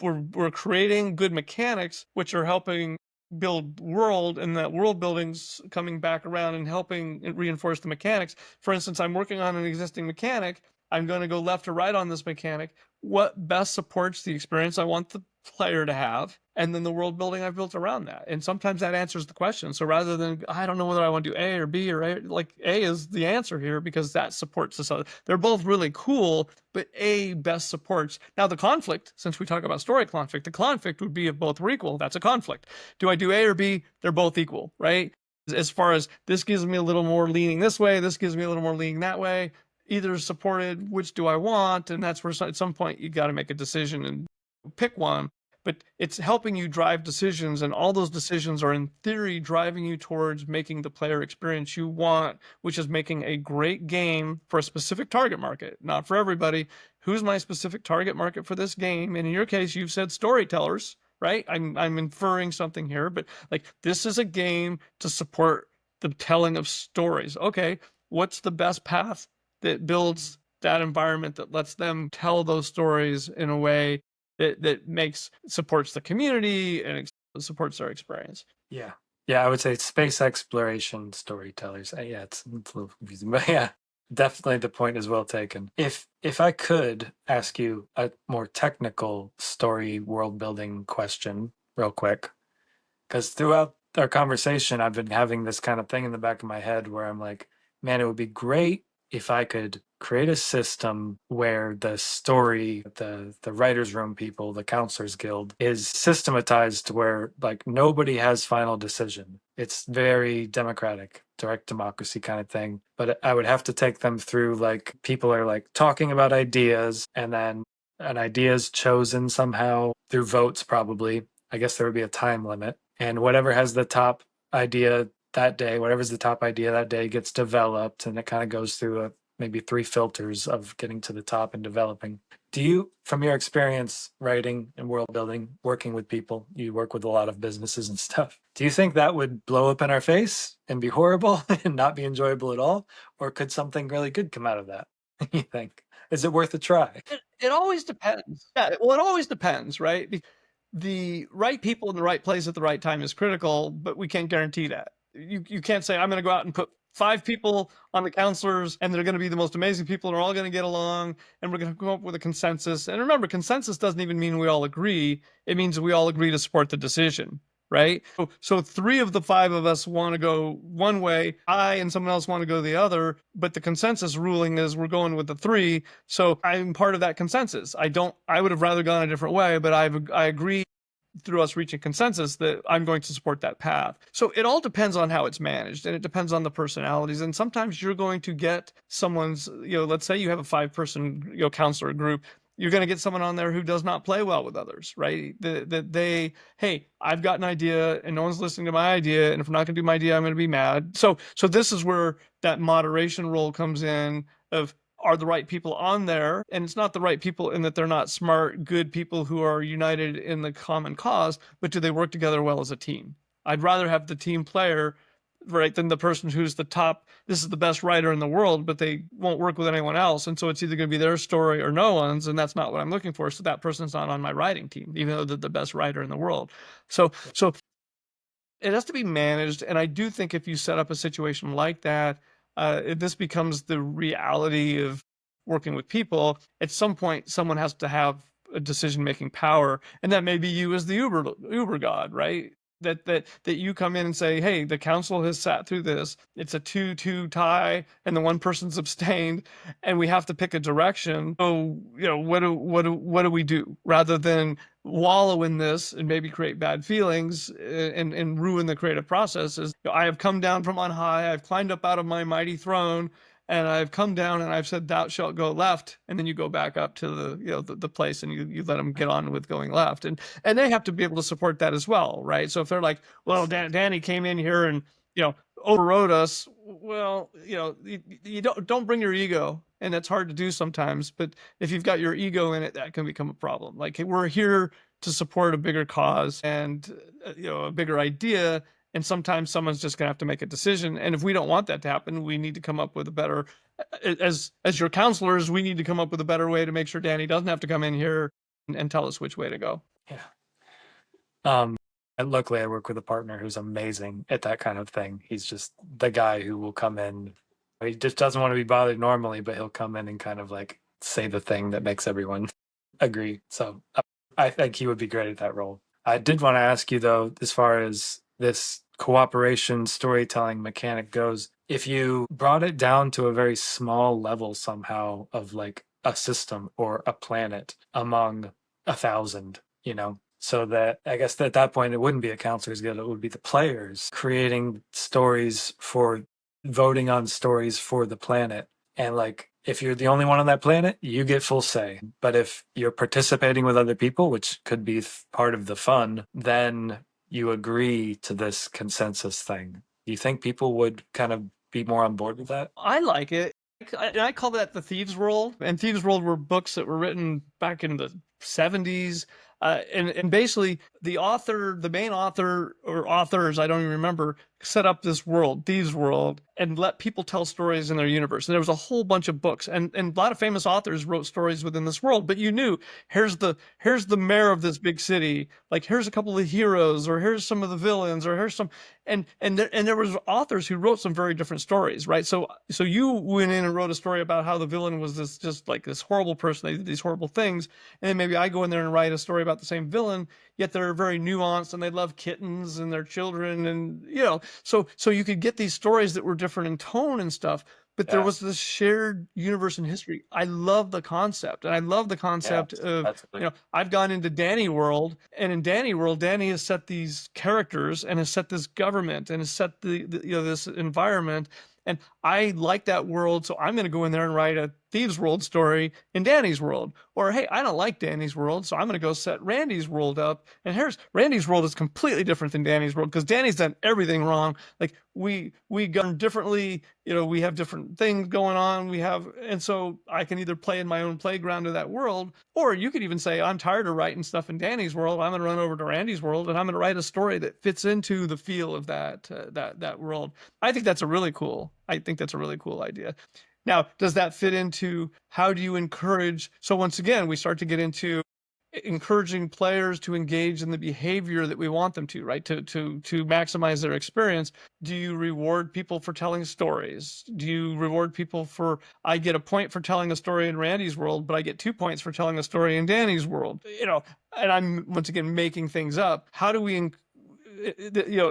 we're creating good mechanics, which are helping build world, and that world building's coming back around and helping reinforce the mechanics. For instance, I'm working on an existing mechanic. I'm going to go left or right on this mechanic. What best supports the experience I want the player to have, and then the world building I've built around that. And sometimes that answers the question. So rather than, I don't know whether I want to do A or B or A, like A is the answer here because that supports this other. They're both really cool, but A best supports. Now the conflict, since we talk about story conflict, the conflict would be if both were equal. That's a conflict. Do I do A or B? They're both equal, right? As far as this gives me a little more leaning this way, this gives me a little more leaning that way. Either is supported, which do I want? And that's where at some point you got to make a decision and pick one. but it's helping you drive decisions, and all those decisions are in theory driving you towards making the player experience you want, which is making a great game for a specific target market, not for everybody. Who's my specific target market for this game? And in your case, you've said storytellers, right? I'm inferring something here, but like this is a game to support the telling of stories. Okay, what's the best path that builds that environment that lets them tell those stories in a way that makes supports the community and supports their experience? Yeah. Yeah, I would say space exploration storytellers. Yeah, it's a little confusing, but yeah, definitely the point is well taken. If I could ask you a more technical story world building question real quick, because throughout our conversation, I've been having this kind of thing in the back of my head where I'm like, man, it would be great if I could create a system where the story, the writers' room people, the counselors guild is systematized to where like nobody has final decision. It's very democratic, direct democracy kind of thing. But I would have to take them through like people are like talking about ideas, and then an idea is chosen somehow through votes, probably. I guess there would be a time limit. And whatever has the top idea that day, whatever's the top idea that day gets developed, and it kind of goes through maybe 3 filters of getting to the top and developing. Do you, from your experience writing and world building, working with people, you work with a lot of businesses and stuff, do you think that would blow up in our face and be horrible and not be enjoyable at all? Or could something really good come out of that? You think? Is it worth a try? It always depends. Yeah, well, it always depends, right? The right people in the right place at the right time is critical, but we can't guarantee that. You can't say I'm going to go out and put 5 people on the counselors and they're going to be the most amazing people and are all going to get along and we're going to come up with a consensus. And remember, consensus doesn't even mean we all agree. It means we all agree to support the decision, right? So 3 of the 5 of us want to go one way, I and someone else want to go the other, but the consensus ruling is we're going with the 3. So I'm part of that consensus. I would have rather gone a different way, but I agree through us reaching consensus that I'm going to support that path. So it all depends on how it's managed, and it depends on the personalities. And sometimes you're going to get someone's, let's say you have a 5-person, counselor group. You're going to get someone on there who does not play well with others, right? That they, hey, I've got an idea and no one's listening to my idea. And if I'm not going to do my idea, I'm going to be mad. So this is where that moderation role comes in of, are the right people on there, and it's not the right people in that they're not smart, good people who are united in the common cause, but do they work together well as a team? I'd rather have the team player, right, than the person who's the top, this is the best writer in the world, but they won't work with anyone else, and so it's either going to be their story or no one's, and that's not what I'm looking for. So that person's not on my writing team, even though they're the best writer in the world. So it has to be managed, and I do think if you set up a situation like that, this becomes the reality of working with people. At some point, someone has to have a decision-making power, and that may be you as the Uber god, right? That you come in and say, hey, the council has sat through this. It's a 2-2 tie, and the one person's abstained, and we have to pick a direction. So, what do we do? Rather than wallow in this and maybe create bad feelings and ruin the creative process, is I have come down from on high, I've climbed up out of my mighty throne, and I've come down and I've said thou shalt go left, and then you go back up to the place and you let them get on with going left, and they have to be able to support that as well, right? So if they're like, well, Danny came in here and overrode us, well, you don't bring your ego, and that's hard to do sometimes, but if you've got your ego in it, that can become a problem. Like, we're here to support a bigger cause and a bigger idea, and sometimes someone's just going to have to make a decision, and if we don't want that to happen, we need to come up with a better, as your counselors, we need to come up with a better way to make sure Danny doesn't have to come in here and tell us which way to go. Yeah. And luckily I work with a partner who's amazing at that kind of thing. He's just the guy who will come in. He just doesn't want to be bothered normally, but he'll come in and kind of like say the thing that makes everyone agree. So I think he would be great at that role. I did want to ask you though, as far as this cooperation storytelling mechanic goes, if you brought it down to a very small level somehow of like a system or a planet among 1,000, so that I guess at that point it wouldn't be a counselor's guild, it would be the players creating stories for voting on stories for the planet. And like If you're the only one on that planet, you get full say. But if you're participating with other people, which could be part of the fun, then you agree to this consensus thing. Do you think people would kind of be more on board with that? I like it. I call that the Thieves' World. And Thieves' World were books that were written back in the 70s. And basically, the main author or authors, I don't even remember, set up this world, Thieves' World, and let people tell stories in their universe. And there was a whole bunch of books, and a lot of famous authors wrote stories within this world. But you knew here's the mayor of this big city, like here's a couple of heroes, or here's some of the villains, or here's some, and there was authors who wrote some very different stories, right? So you went in and wrote a story about how the villain was this just like this horrible person, they did these horrible things, and then maybe I go in there and write a story about the same villain, yet they're very nuanced and they love kittens and their children, and so you could get these stories that were different in tone and stuff, but there Yeah, was this shared universe in history. I love the concept, and I love the yeah, concept of, that's like, I've gone into Danny World, and in Danny World, Danny has set these characters and has set this government and has set this environment, and I like that world, so I'm going to go in there and write a Thieves World story in Danny's world. Or hey, I don't like Danny's world, so I'm going to go set Randy's world up. And here's Randy's world is completely different than Danny's world because Danny's done everything wrong. Like we govern differently, we have different things going on. And so I can either play in my own playground of that world, or you could even say I'm tired of writing stuff in Danny's world. I'm going to run over to Randy's world and I'm going to write a story that fits into the feel of that world. I think that's a really cool. I think that's a really cool idea. Now, does that fit into how do you encourage? So once again, we start to get into encouraging players to engage in the behavior that we want them to, right? To maximize their experience. Do you reward people for telling stories? Do you reward people for, I get a point for telling a story in Randy's world, but I get 2 points for telling a story in Danny's world? And I'm once again making things up. How do we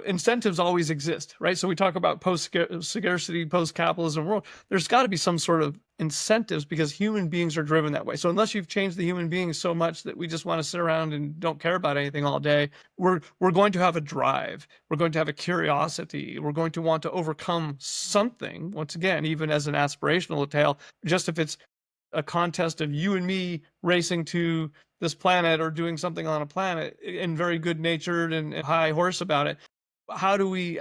incentives always exist, right? So we talk about post scarcity, post capitalism world. There's got to be some sort of incentives because human beings are driven that way. So unless you've changed the human beings so much that we just want to sit around and don't care about anything all day, we're going to have a drive. We're going to have a curiosity. We're going to want to overcome something. Once again, even as an aspirational tale, just if it's a contest of you and me racing to this planet or doing something on a planet and very good natured and high horse about it. How do we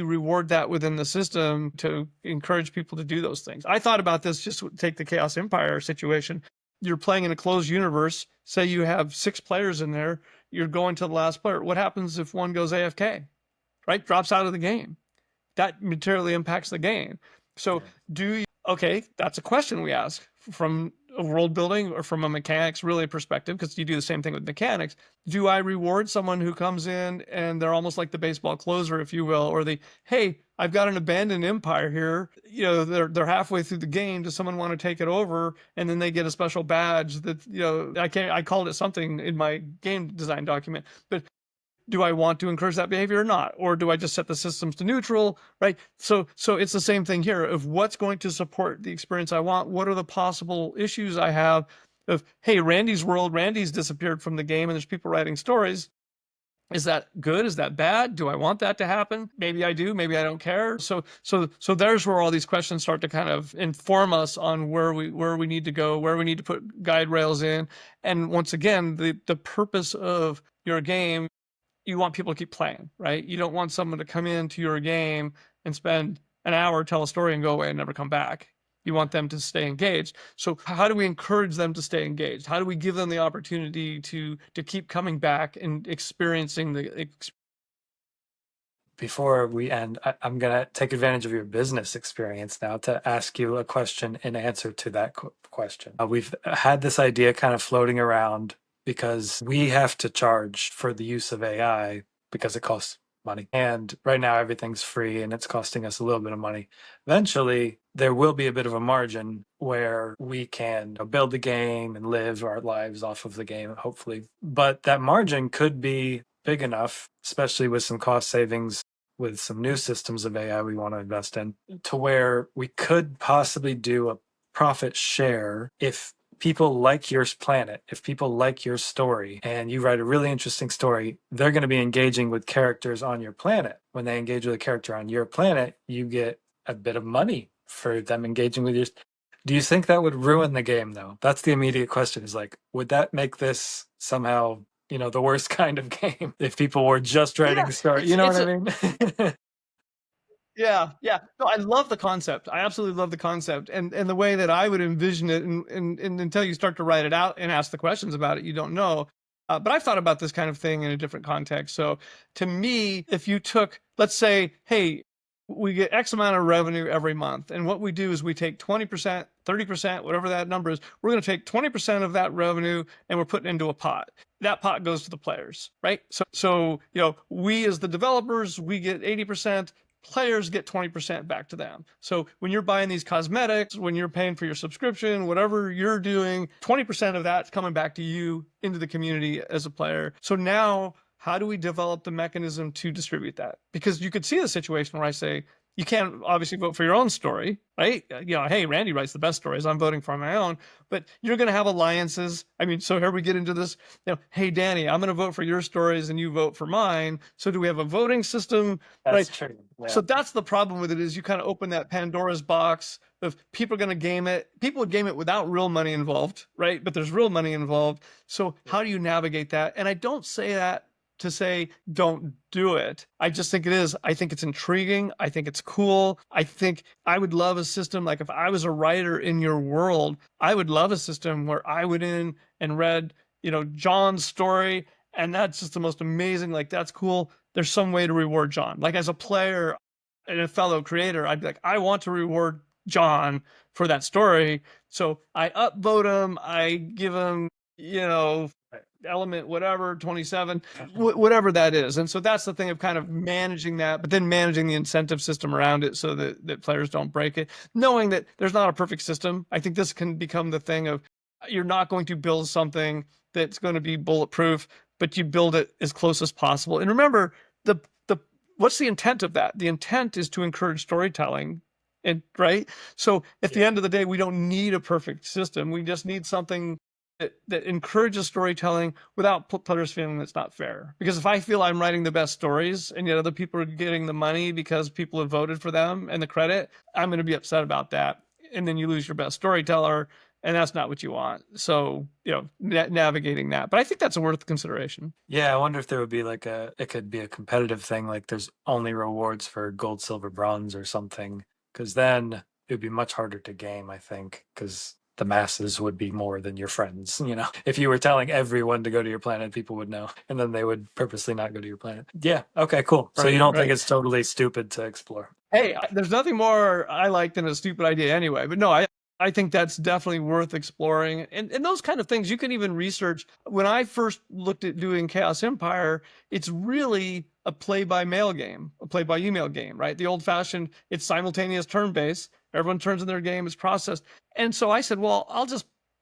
reward that within the system to encourage people to do those things? I thought about this, just take the Chaos Empire situation. You're playing in a closed universe. Say you have 6 players in there. You're going to the last player. What happens if one goes AFK, right? Drops out of the game. That materially impacts the game. So okay, that's a question we ask from a world building or from a mechanics really perspective, because you do the same thing with mechanics. Do I reward someone who comes in and they're almost like the baseball closer, if you will, or hey, I've got an abandoned empire here. They're halfway through the game. Does someone want to take it over? And then they get a special badge that, I called it something in my game design document, but do I want to encourage that behavior or not? Or do I just set the systems to neutral, right? So it's the same thing here of what's going to support the experience I want. What are the possible issues I have of, hey, Randy's world, Randy's disappeared from the game and there's people writing stories. Is that good? Is that bad? Do I want that to happen? Maybe I do, maybe I don't care. So there's where all these questions start to kind of inform us on where we need to go, where we need to put guide rails in. And once again, the purpose of your game, you want people to keep playing, right? You don't want someone to come into your game and spend an hour, tell a story, and go away and never come back. You want them to stay engaged. So how do we encourage them to stay engaged? How do we give them the opportunity to keep coming back and experiencing the before we end, I'm going to take advantage of your business experience now to ask you a question in answer to that question. We've had this idea kind of floating around because we have to charge for the use of AI because it costs money. And right now, everything's free and it's costing us a little bit of money. Eventually, there will be a bit of a margin where we can build the game and live our lives off of the game, hopefully. But that margin could be big enough, especially with some cost savings with some new systems of AI we want to invest in, to where we could possibly do a profit share if people like your planet, if people like your story, and you write a really interesting story, they're going to be engaging with characters on your planet. When they engage with a character on your planet, you get a bit of money for them engaging with yours. Do you think that would ruin the game though? That's the immediate question is like, would that make this somehow, the worst kind of game if people were just writing Yeah, story? You know what it's I a mean? yeah, yeah. No, I love the concept. I absolutely love the concept, and the way that I would envision it, and until you start to write it out and ask the questions about it, you don't know. But I've thought about this kind of thing in a different context. So to me, if you took, let's say, hey, we get X amount of revenue every month, and what we do is we take 20%, 30%, whatever that number is, we're going to take 20% of that revenue and we're putting into a pot. That pot goes to the players, right? So we as the developers, we get 80%, players get 20% back to them. So when you're buying these cosmetics, when you're paying for your subscription, whatever you're doing, 20% of that's coming back to you into the community as a player. So now how do we develop the mechanism to distribute that? Because you could see the situation where I say, you can't obviously vote for your own story, right? Hey, Randy writes the best stories. I'm voting for my own, but you're going to have alliances. I mean, so here we get into this, hey, Danny, I'm going to vote for your stories and you vote for mine. So do we have a voting system? That's Right. true. Yeah. So that's the problem with it is you kind of open that Pandora's box of people are going to game it. People would game it without real money involved, right? But there's real money involved. So how do you navigate that? And I don't say that to say don't do it. I just think it is. I think it's intriguing. I think it's cool. I think I would love a system like if I was a writer in your world, I would love a system where I went in and read, John's story, and that's just the most amazing. Like that's cool. There's some way to reward John. Like as a player and a fellow creator, I'd be like, I want to reward John for that story. So I upvote him. I give him, element whatever 27 whatever that is. And so that's the thing of kind of managing that, but then managing the incentive system around it so that players don't break it, knowing that there's not a perfect system. I think this can become the thing of you're not going to build something that's going to be bulletproof, but you build it as close as possible. And remember, the what's the intent of that? The intent is to encourage storytelling. And right, so at the end of the day, we don't need a perfect system. We just need something that encourages storytelling without players feeling that's not fair. Because if I feel I'm writing the best stories and yet other people are getting the money because people have voted for them and the credit, I'm going to be upset about that. And then you lose your best storyteller, and that's not what you want. So, navigating that. But I think that's a worth consideration. Yeah, I wonder if there would be it could be a competitive thing, like there's only rewards for gold, silver, bronze or something, because then it would be much harder to game, I think, because the masses would be more than your friends. If you were telling everyone to go to your planet, people would know, and then they would purposely not go to your planet. Yeah, okay, cool. So you don't think it's totally stupid to explore? Hey, there's nothing more I like than a stupid idea anyway. But no, I think that's definitely worth exploring. And those kind of things you can even research. When I first looked at doing Chaos Empire, it's really a play-by-mail game, a play-by-email game, right? The old-fashioned, it's simultaneous turn-based. Everyone turns in their game, it's processed. And so I said, well,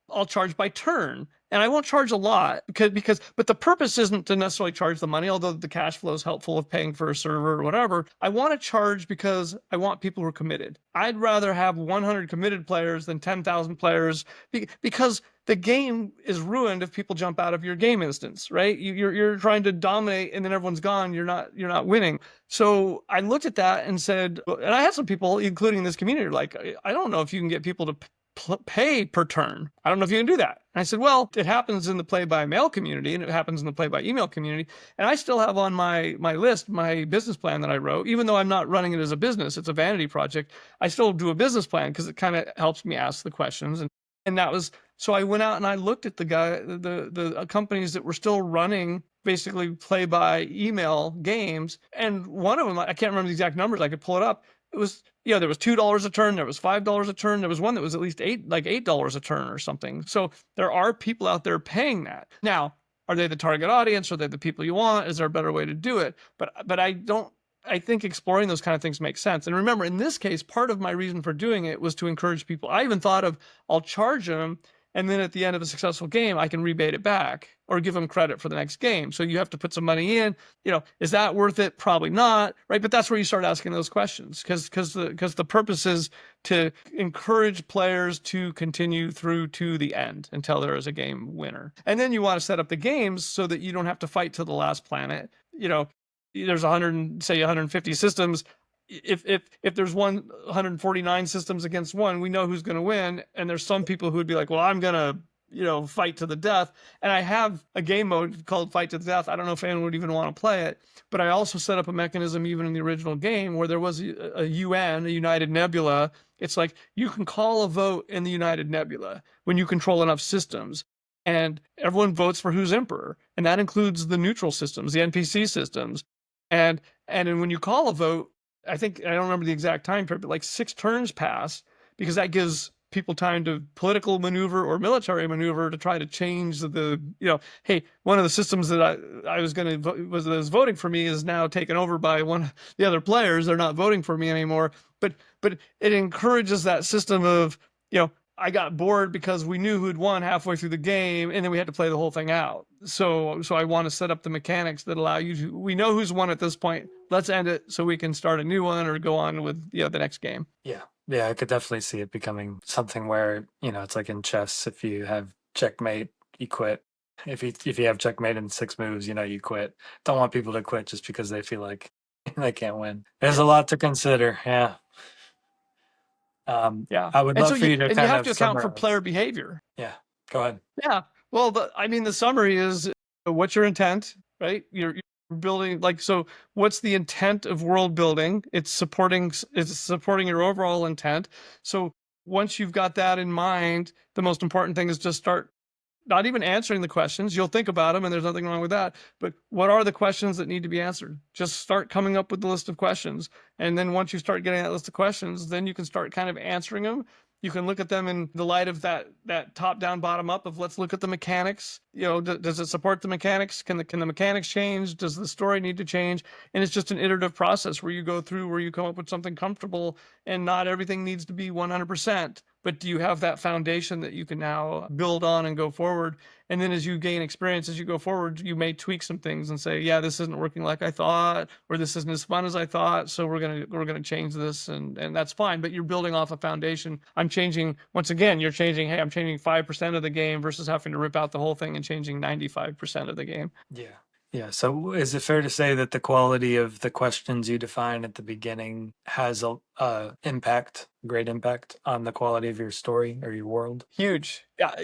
I'll charge by turn. And I won't charge a lot but the purpose isn't to necessarily charge the money, although the cash flow is helpful of paying for a server or whatever. I want to charge because I want people who are committed. I'd rather have 100 committed players than 10,000 players because the game is ruined if people jump out of your game instance, right? You're trying to dominate and then everyone's gone. You're not winning. So I looked at that and said, and I had some people, including this community, like, I don't know if you can get people to pay per turn. I don't know if you can do that. And I said, well, it happens in the play-by-mail community and it happens in the play-by-email community. And I still have on my list, my business plan that I wrote, even though I'm not running it as a business, it's a vanity project. I still do a business plan because it kind of helps me ask the questions. And that was, so I went out and I looked at the companies that were still running basically play-by-email games. And one of them, I can't remember the exact numbers, I could pull it up. It was, there was $2 a turn, there was $5 a turn, there was one that was at least $8 a turn or something. So there are people out there paying that. Now, are they the target audience? Are they the people you want? Is there a better way to do it? But I think exploring those kind of things makes sense. And remember, in this case, part of my reason for doing it was to encourage people. I even thought of, I'll charge them, and then at the end of a successful game, I can rebate it back or give them credit for the next game. So you have to put some money in. Is that worth it? Probably not, right? But that's where you start asking those questions because the purpose is to encourage players to continue through to the end until there is a game winner. And then you want to set up the games so that you don't have to fight to the last planet. There's 150 systems. if there's 149 systems against one, we know who's going to win. And there's some people who would be like, well, I'm going to, fight to the death. And I have a game mode called Fight to the Death. I don't know if anyone would even want to play it, but I also set up a mechanism even in the original game where there was a UN, a United Nebula. It's like you can call a vote in the United Nebula when you control enough systems, and everyone votes for who's emperor, and that includes the neutral systems, the NPC systems. And then when you call a vote, I think I don't remember the exact time period, but like 6 turns pass, because that gives people time to political maneuver or military maneuver to try to change hey, one of the systems that I was going to was voting for me is now taken over by one of the other players. They're not voting for me anymore. But it encourages that system of, I got bored because we knew who'd won halfway through the game, and then we had to play the whole thing out. So I want to set up the mechanics that allow you to, we know who's won at this point. Let's end it so we can start a new one or go on with the next game. Yeah. Yeah, I could definitely see it becoming something where, it's like in chess, if you have checkmate, you quit. If you have checkmate in 6 moves, you quit. Don't want people to quit just because they feel like they can't win. There's a lot to consider. Yeah. Yeah. I would And so love for you to you kind have of to account for summarize. player behavior. Yeah, go ahead. Yeah. Well, the summary is, what's your intent, right? You're building, like, so what's the intent of world building? It's supporting your overall intent. So once you've got that in mind, the most important thing is just start not even answering the questions. You'll think about them, and there's nothing wrong with that. But what are the questions that need to be answered? Just start coming up with the list of questions. And then once you start getting that list of questions, then you can start kind of answering them. You can look at them in the light of that top down, bottom up of, let's look at the mechanics. Does it support the mechanics? Can the mechanics change? Does the story need to change? And it's just an iterative process where you go through, where you come up with something comfortable, and not everything needs to be 100%. But do you have that foundation that you can now build on and go forward? And then as you gain experience, as you go forward, you may tweak some things and say, yeah, this isn't working like I thought, or this isn't as fun as I thought. So we're gonna change this, and that's fine. But you're building off a foundation. I'm changing, once again, you're changing, hey, I'm changing 5% of the game versus having to rip out the whole thing and changing 95% of the game. Yeah. Yeah. So is it fair to say that the quality of the questions you define at the beginning has a great impact on the quality of your story or your world? Huge. Yeah.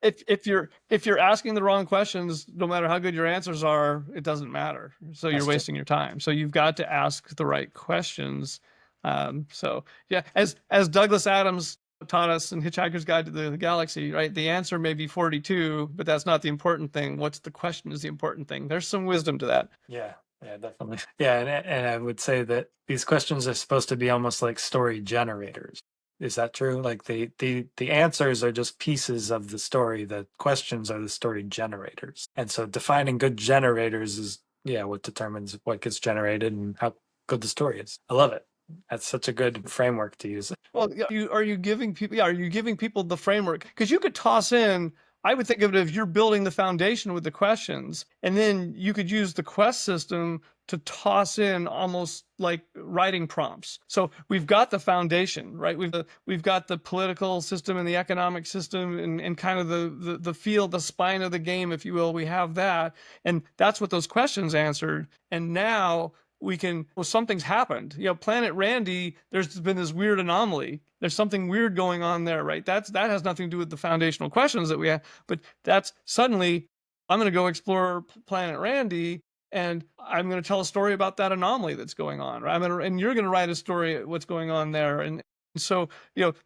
If you're asking the wrong questions, no matter how good your answers are, it doesn't matter. So you're That's true. wasting your time. So you've got to ask the right questions. So yeah, as Douglas Adams taught us in Hitchhiker's Guide to the Galaxy, right? The answer may be 42, but that's not the important thing. What's the question is the important thing. There's some wisdom to that. Yeah. Yeah, definitely. Yeah, and I would say that these questions are supposed to be almost like story generators. Is that true? Like the answers are just pieces of the story. The questions are the story generators. And so defining good generators is what determines what gets generated and how good the story is. I love it. That's such a good framework to use. Well, are you giving people the framework? Because you could toss in, I would think of it if you're building the foundation with the questions, and then you could use the quest system to toss in almost like writing prompts. So we've got the foundation, right? We've got the political system and the economic system and kind of the field, the spine of the game, if you will. We have that, and that's what those questions answered. And now we can, well, something's happened. Planet Randy, there's been this weird anomaly. There's something weird going on there, right? That has nothing to do with the foundational questions that we have, but that's suddenly, I'm going to go explore Planet Randy, and I'm going to tell a story about that anomaly that's going on, right? And you're going to write a story what's going on there, and so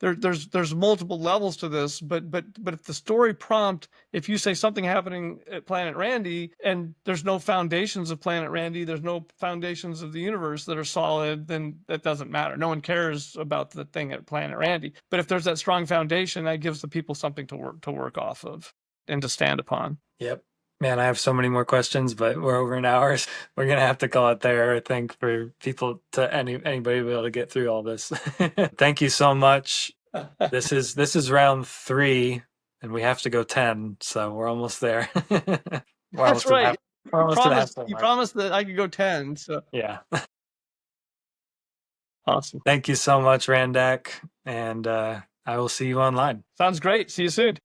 there's multiple levels to this, but if the story prompt, if you say something happening at Planet Randy and there's no foundations of Planet Randy, there's no foundations of the universe that are solid, then that doesn't matter. No one cares about the thing at Planet Randy. But if there's that strong foundation, that gives the people something to work off of and to stand upon. Yep. Man, I have so many more questions, but we're over an hour. We're gonna have to call it there, I think, for people to anybody to be able to get through all this. Thank you so much. This is round 3, and we have to go 10, so we're almost there. That's right. You Mark. promised that I could go 10. So Yeah. awesome. Thank you so much, Randak, and I will see you online. Sounds great. See you soon.